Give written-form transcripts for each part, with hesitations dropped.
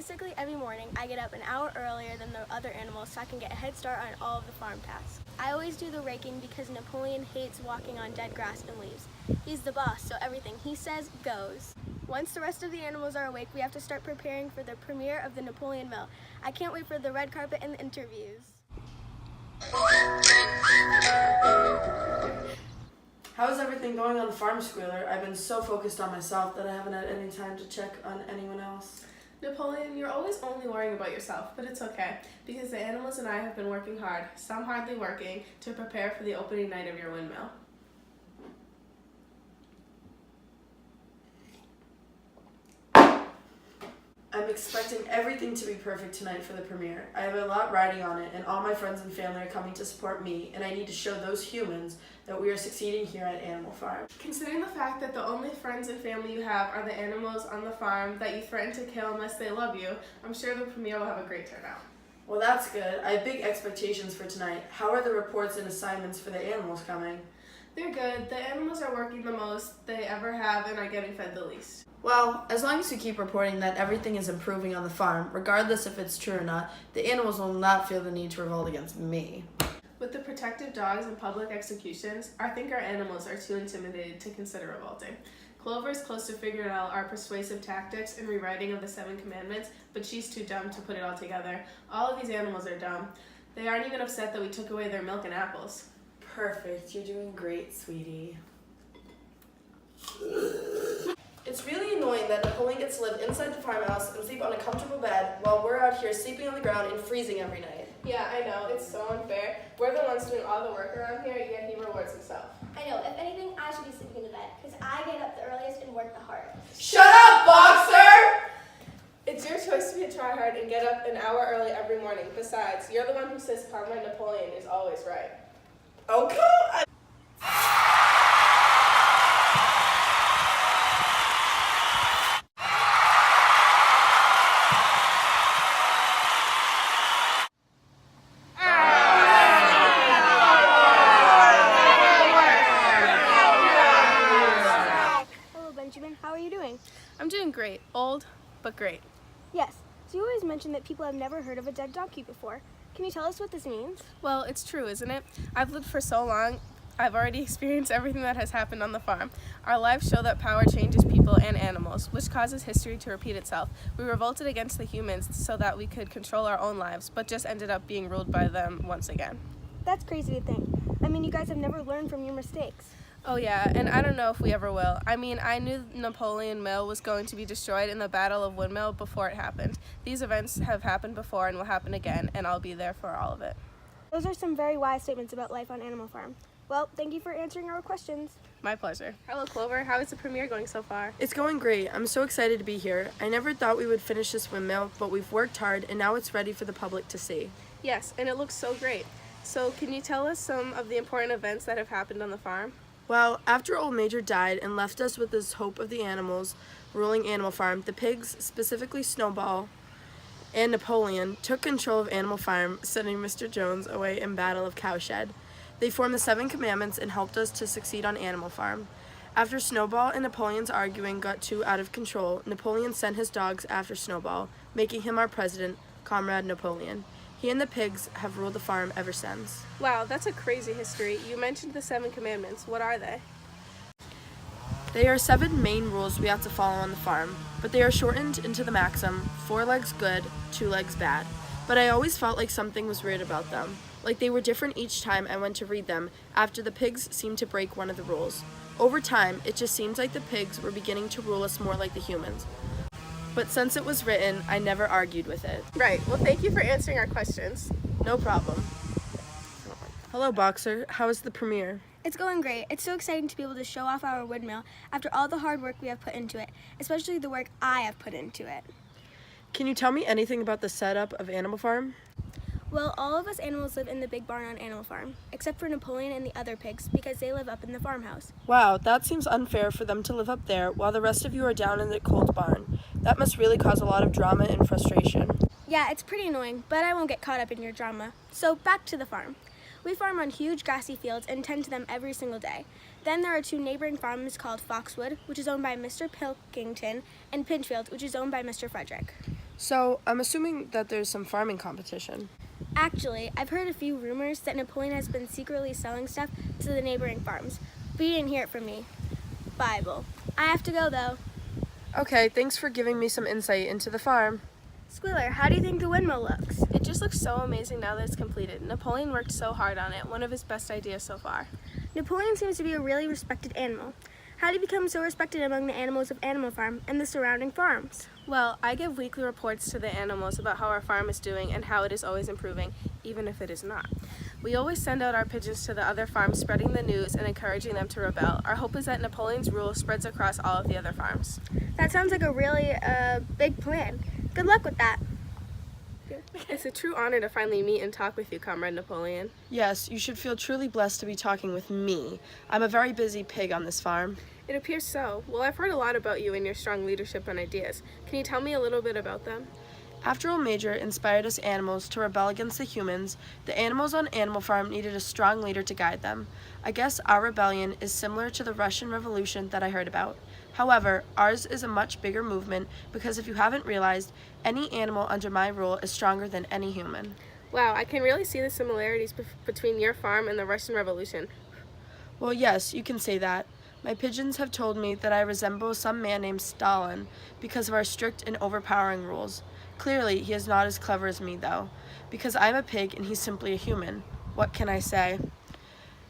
Basically, every morning I get up an hour earlier than the other animals so I can get a head start on all of the farm tasks. I always do the raking because Napoleon hates walking on dead grass and leaves. He's the boss, so everything he says goes. Once the rest of the animals are awake, we have to start preparing for the premiere of the Napoleon Mill. I can't wait for the red carpet and the interviews. How's everything going on the farm, Squealer? I've been so focused on myself that I haven't had any time to check on anyone else. Napoleon, you're always only worrying about yourself, but it's okay, because the animals and I have been working hard, some hardly working, to prepare for the opening night of your windmill. I'm expecting everything to be perfect tonight for the premiere. I have a lot riding on it, and all my friends and family are coming to support me, and I need to show those humans that we are succeeding here at Animal Farm. Considering the fact that the only friends and family you have are the animals on the farm that you threaten to kill unless they love you, I'm sure the premiere will have a great turnout. Well, that's good. I have big expectations for tonight. How are the reports and assignments for the animals coming? They're good. The animals are working the most they ever have and are getting fed the least. Well, as long as you keep reporting that everything is improving on the farm, regardless if it's true or not, the animals will not feel the need to revolt against me. With the protective dogs and public executions, I think our animals are too intimidated to consider revolting. Clover is close to figuring out our persuasive tactics and rewriting of the 7 Commandments, but she's too dumb to put it all together. All of these animals are dumb. They aren't even upset that we took away their milk and apples. Perfect. You're doing great, sweetie. It's really annoying that Napoleon gets to live inside the farmhouse and sleep on a comfortable bed while we're out here sleeping on the ground and freezing every night. Yeah, I know. It's so unfair. We're the ones doing all the work around here, yet he rewards himself. I know, if anything, I should be sleeping in the bed because I get up the earliest and work the hardest. Shut up, Boxer! It's your choice to be a tryhard and get up an hour early every morning. Besides, you're the one who says Comrade Napoleon is always right. Okay. Hello, Benjamin. How are you doing? I'm doing great. Old, but great. Yes. So you always mention that people have never heard of a dead donkey before. Can you tell us what this means? Well, it's true, isn't it? I've lived for so long, I've already experienced everything that has happened on the farm. Our lives show that power changes people and animals, which causes history to repeat itself. We revolted against the humans so that we could control our own lives, but just ended up being ruled by them once again. That's crazy to think. I mean, you guys have never learned from your mistakes. Oh yeah, and I don't know if we ever will. I mean, I knew Napoleon Mill was going to be destroyed in the Battle of Windmill before it happened. These events have happened before and will happen again, and I'll be there for all of it. Those are some very wise statements about life on Animal Farm. Well, thank you for answering our questions. My pleasure. Hello, Clover. How is the premiere going so far? It's going great. I'm so excited to be here. I never thought we would finish this windmill, but we've worked hard and now it's ready for the public to see. Yes, and it looks so great. So can you tell us some of the important events that have happened on the farm? Well, after Old Major died and left us with this hope of the animals ruling Animal Farm, the pigs, specifically Snowball and Napoleon, took control of Animal Farm, sending Mr. Jones away in Battle of Cowshed. They formed the 7 Commandments and helped us to succeed on Animal Farm. After Snowball and Napoleon's arguing got too out of control, Napoleon sent his dogs after Snowball, making him our president, Comrade Napoleon. He and the pigs have ruled the farm ever since. Wow, that's a crazy history. You mentioned the 7 Commandments. What are they? They are 7 main rules we have to follow on the farm, but they are shortened into the maxim, 4 legs good, 2 legs bad. But I always felt like something was weird about them, like they were different each time I went to read them after the pigs seemed to break one of the rules. Over time, it just seems like the pigs were beginning to rule us more like the humans. But since it was written, I never argued with it. Right. Well, thank you for answering our questions. No problem. Hello, Boxer. How is the premiere? It's going great. It's so exciting to be able to show off our windmill after all the hard work we have put into it, especially the work I have put into it. Can you tell me anything about the setup of Animal Farm? Well, all of us animals live in the big barn on Animal Farm, except for Napoleon and the other pigs because they live up in the farmhouse. Wow, that seems unfair for them to live up there while the rest of you are down in the cold barn. That must really cause a lot of drama and frustration. Yeah, it's pretty annoying, but I won't get caught up in your drama. So back to the farm. We farm on huge grassy fields and tend to them every single day. Then there are 2 neighboring farms called Foxwood, which is owned by Mr. Pilkington, and Pinchfield, which is owned by Mr. Frederick. So, I'm assuming that there's some farming competition. Actually, I've heard a few rumors that Napoleon has been secretly selling stuff to the neighboring farms, but you didn't hear it from me. Bible. I have to go though. Okay, thanks for giving me some insight into the farm. Squealer, how do you think the windmill looks? It just looks so amazing now that it's completed. Napoleon worked so hard on it, one of his best ideas so far. Napoleon seems to be a really respected animal. How did he become so respected among the animals of Animal Farm and the surrounding farms? Well, I give weekly reports to the animals about how our farm is doing and how it is always improving, even if it is not. We always send out our pigeons to the other farms, spreading the news and encouraging them to rebel. Our hope is that Napoleon's rule spreads across all of the other farms. That sounds like a really big plan. Good luck with that. It's a true honor to finally meet and talk with you, Comrade Napoleon. Yes, you should feel truly blessed to be talking with me. I'm a very busy pig on this farm. It appears so. Well, I've heard a lot about you and your strong leadership and ideas. Can you tell me a little bit about them? After Old Major inspired us animals to rebel against the humans, the animals on Animal Farm needed a strong leader to guide them. I guess our rebellion is similar to the Russian Revolution that I heard about. However, ours is a much bigger movement because if you haven't realized, any animal under my rule is stronger than any human. Wow, I can really see the similarities between your farm and the Russian Revolution. Well, yes, you can say that. My pigeons have told me that I resemble some man named Stalin because of our strict and overpowering rules. Clearly, he is not as clever as me, though, because I'm a pig and he's simply a human. What can I say?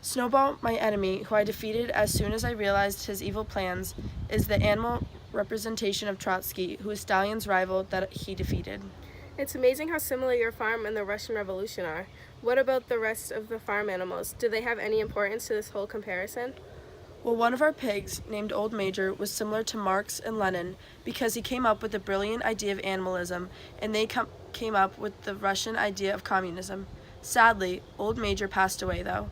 Snowball, my enemy, who I defeated as soon as I realized his evil plans, is the animal representation of Trotsky, who is Stalin's rival that he defeated. It's amazing how similar your farm and the Russian Revolution are. What about the rest of the farm animals? Do they have any importance to this whole comparison? Well, one of our pigs, named Old Major, was similar to Marx and Lenin because he came up with the brilliant idea of animalism, and they came up with the Russian idea of communism. Sadly, Old Major passed away, though.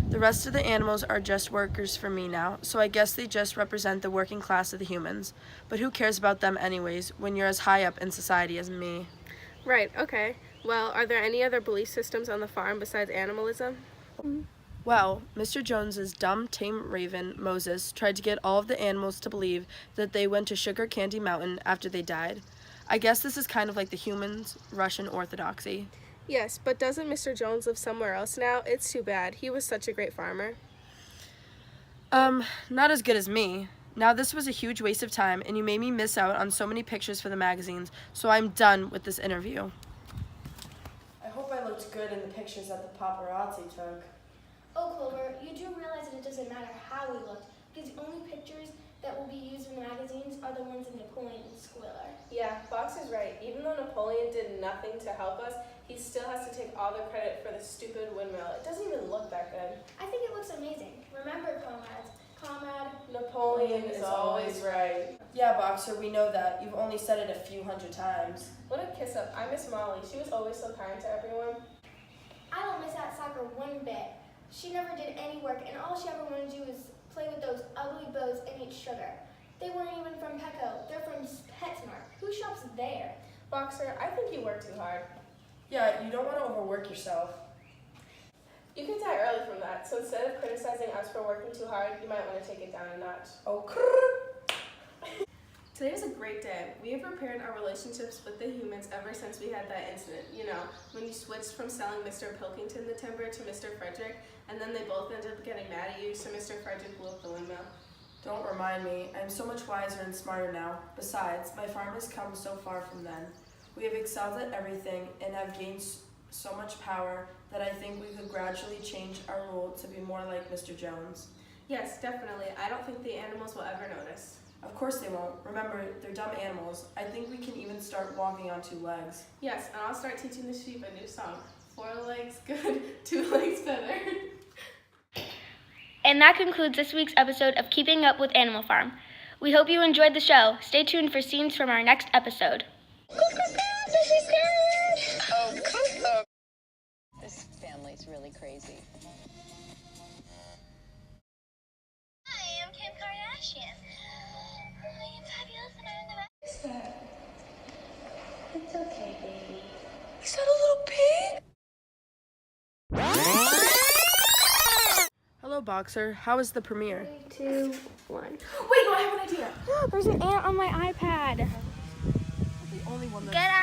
The rest of the animals are just workers for me now, so I guess they just represent the working class of the humans. But who cares about them anyways, when you're as high up in society as me? Right, okay. Well, are there any other belief systems on the farm besides animalism? Well, Mr. Jones's dumb, tame raven, Moses, tried to get all of the animals to believe that they went to Sugar Candy Mountain after they died. I guess this is kind of like the humans' Russian orthodoxy. Yes, but doesn't Mr. Jones live somewhere else now? It's too bad. He was such a great farmer. Not as good as me. Now this was a huge waste of time, and you made me miss out on so many pictures for the magazines, so I'm done with this interview. I hope I looked good in the pictures that the paparazzi took. Oh, Clover, you do realize that it doesn't matter how we looked, because the only pictures that will be used in the magazines are the ones of Napoleon and Squealer. Yeah, Fox is right. Even though Napoleon did nothing to help us, he still has to take all the credit for the stupid windmill. It doesn't even look that good. I think it looks amazing. Remember, comrades, Napoleon is always right. Yeah, Boxer, we know that. You've only said it a few hundred times. What a kiss up. I miss Molly. She was always so kind to everyone. I don't miss that soccer one bit. She never did any work, and all she ever wanted to do was play with those ugly bows and eat sugar. They weren't even from Petco. They're from PetSmart. Who shops there? Boxer, I think you work too hard. Yeah, you don't want to overwork yourself. You can die early from that, so instead of criticizing us for working too hard, you might want to take it down a notch. Oh, Today is a great day. We have repaired our relationships with the humans ever since we had that incident. You know, when you switched from selling Mr. Pilkington the timber to Mr. Frederick, and then they both ended up getting mad at you, so Mr. Frederick blew up the windmill. Don't remind me. I'm so much wiser and smarter now. Besides, my farm has come so far from then. We have excelled at everything and have gained so much power that I think we could gradually change our rule to be more like Mr. Jones. Yes, definitely. I don't think the animals will ever notice. Of course they won't. Remember, they're dumb animals. I think we can even start walking on two legs. Yes, and I'll start teaching the sheep a new song. 4 legs good, 2 legs better. And that concludes this week's episode of Keeping Up with Animal Farm. We hope you enjoyed the show. Stay tuned for scenes from our next episode. This family's really crazy. Hi, I'm Kim Kardashian. I am fabulous and I'm the best. What's that? It's okay, baby. Is that a little pig? Hello, Boxer. How was the premiere? 3, 2, 1. Wait, no, I have an idea. There's an ant on my iPad. The only one that's Get